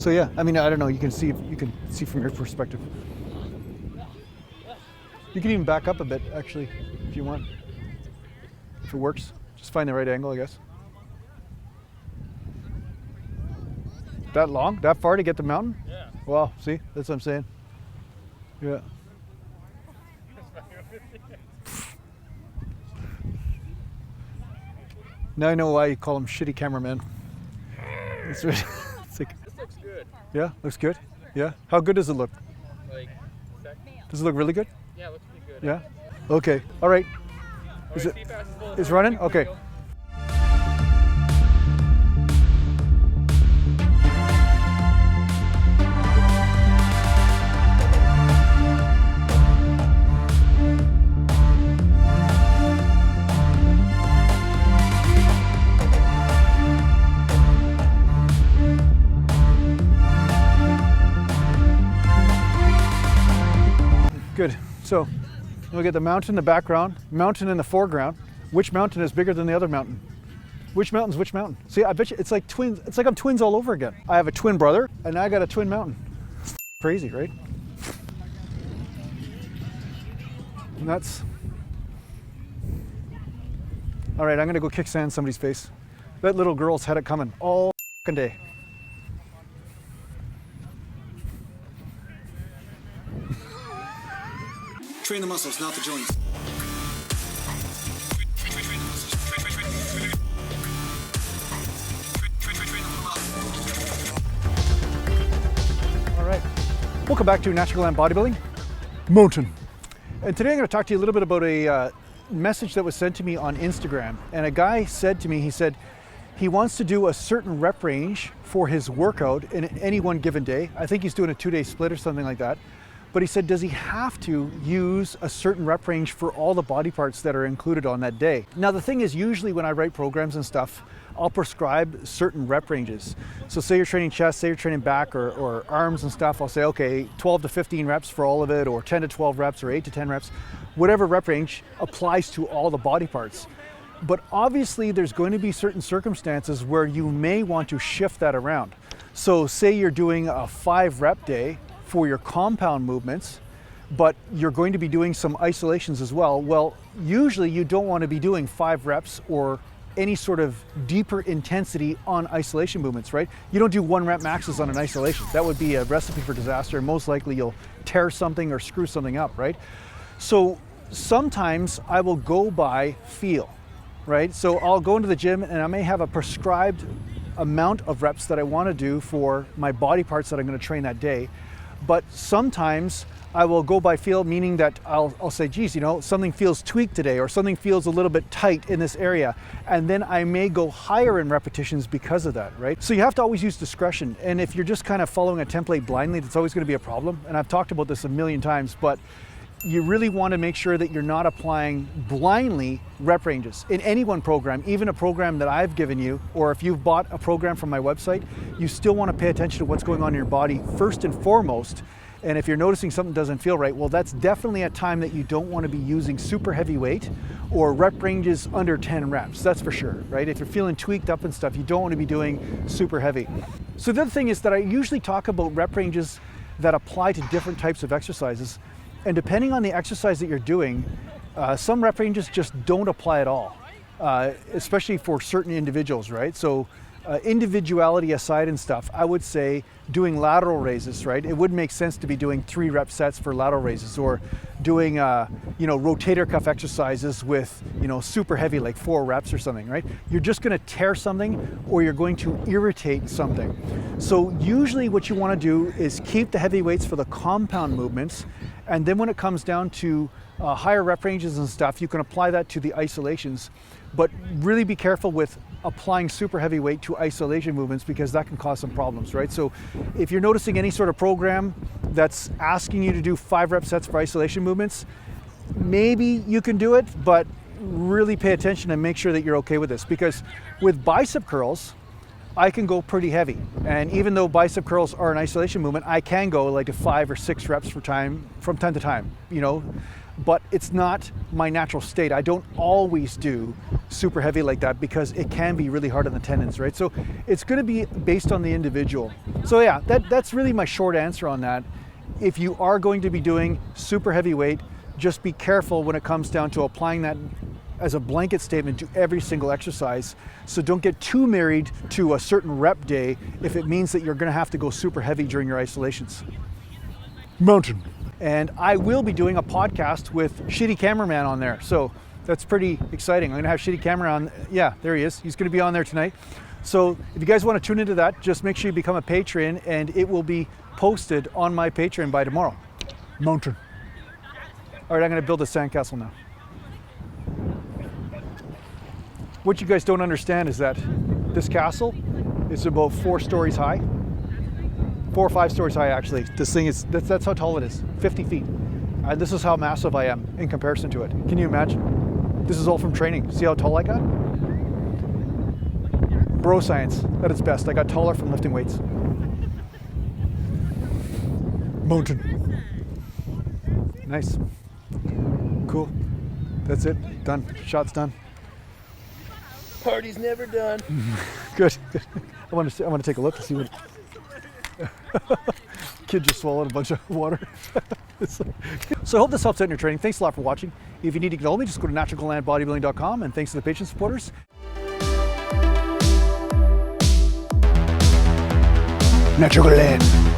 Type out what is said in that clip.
So yeah, I mean, I don't know, you can see from your perspective. You can even back up a bit, actually, if you want. If it works, just find the right angle, I guess. That long? That far to get the mountain? Yeah. Wow, see, that's what I'm saying. Yeah. Now I know why you call him shitty cameraman. It's like, This looks good. yeah, looks good. Yeah. How good does it look? Like, Does it look really good? yeah, it looks pretty good. Yeah. Okay. All right. Is it? It's running? Okay. Good. So we'll get the mountain in the background, mountain in the foreground. Which mountain is bigger than the other mountain? Which mountain's which mountain? See, I bet you it's like twins. It's like I'm twins all over again. I have a twin brother and I got a twin mountain. It's crazy, right? And that's... All right, I'm gonna go kick sand in somebody's face. That little girl's had it coming all fucking day. Train the muscles, not the joints. All right, welcome back to Natural Bodybuilding Mountain. And today I'm going to talk to you a little bit about a message that was sent to me on Instagram. And a guy said to me, he said he wants to do a certain rep range for his workout in any one given day. I think he's doing a 2-day split or something like that. But he said, does he have to use a certain rep range for all the body parts that are included on that day? Now, the thing is, usually when I write programs and stuff, I'll prescribe certain rep ranges. So say you're training chest, say you're training back or arms and stuff, I'll say, okay, 12 to 15 reps for all of it, or 10 to 12 reps, or 8 to 10 reps. Whatever rep range applies to all the body parts. But obviously there's going to be certain circumstances where you may want to shift that around. So say you're doing a 5 rep day for your compound movements, but you're going to be doing some isolations as well. Well, usually you don't want to be doing 5 reps or any sort of deeper intensity on isolation movements, right? You don't do 1 rep maxes on an isolation. That would be a recipe for disaster, and most likely you'll tear something or screw something up, right? So sometimes I will go by feel, right? So I'll go into the gym and I may have a prescribed amount of reps that I want to do for my body parts that I'm going to train that day. But sometimes I will go by feel, meaning that I'll say, geez, you know, something feels tweaked today, or something feels a little bit tight in this area. And then I may go higher in repetitions because of that, right? So you have to always use discretion. And if you're just kind of following a template blindly, that's always going to be a problem. And I've talked about this a million times, but you really want to make sure that you're not applying blindly rep ranges in any one program, even a program that I've given you, or if you've bought a program from my website, you still want to pay attention to what's going on in your body first and foremost. And if you're noticing something doesn't feel right, well, that's definitely a time that you don't want to be using super heavy weight or rep ranges under 10 reps, that's for sure, right? If you're feeling tweaked up and stuff, you don't want to be doing super heavy. So the other thing is that I usually talk about rep ranges that apply to different types of exercises. And depending on the exercise that you're doing, some rep ranges just don't apply at all, especially for certain individuals, right? So individuality aside and stuff, I would say doing lateral raises, right? It would make sense to be doing 3 rep sets for lateral raises, or doing, you know, rotator cuff exercises with, you know, super heavy, like 4 reps or something, right? You're just going to tear something, or you're going to irritate something. So usually what you want to do is keep the heavy weights for the compound movements. And then when it comes down to higher rep ranges and stuff, you can apply that to the isolations, but really be careful with applying super heavy weight to isolation movements, because that can cause some problems, right? So if you're noticing any sort of program that's asking you to do 5 rep sets for isolation movements, maybe you can do it, but really pay attention and make sure that you're okay with this, because with bicep curls, I can go pretty heavy. And even though bicep curls are an isolation movement, I can go like to 5 or 6 reps from time to time. You know, but it's not my natural state. I don't always do super heavy like that because it can be really hard on the tendons, right? So it's going to be based on the individual. So yeah, that's really my short answer on that. If you are going to be doing super heavy weight, just be careful when it comes down to applying that as a blanket statement to every single exercise. So don't get too married to a certain rep day if it means that you're going to have to go super heavy during your isolations. Mountain. And I will be doing a podcast with Shitty Cameraman on there. So that's pretty exciting. I'm gonna have Shitty Camera on. Yeah, there he is. He's gonna be on there tonight. So if you guys wanna tune into that, just make sure you become a patron and it will be posted on my Patreon by tomorrow. Mountain. All right, I'm gonna build a sandcastle now. What you guys don't understand is that this castle is about 4 stories high. 4 or 5 stories high, actually. This thing is, that's how tall it is, 50 feet. And this is how massive I am in comparison to it. Can you imagine? This is all from training. See how tall I got? Bro science at its best. I got taller from lifting weights. Mountain. Nice. Cool. That's it. Done. Shot's done. Party's never done. Good. I want to take a look to see what. Kid just swallowed a bunch of water. So I hope this helps out in your training. Thanks a lot for watching. If you need to get hold of me, just go to naturalbodybuilding.com, and thanks to the patron supporters. Natural Land.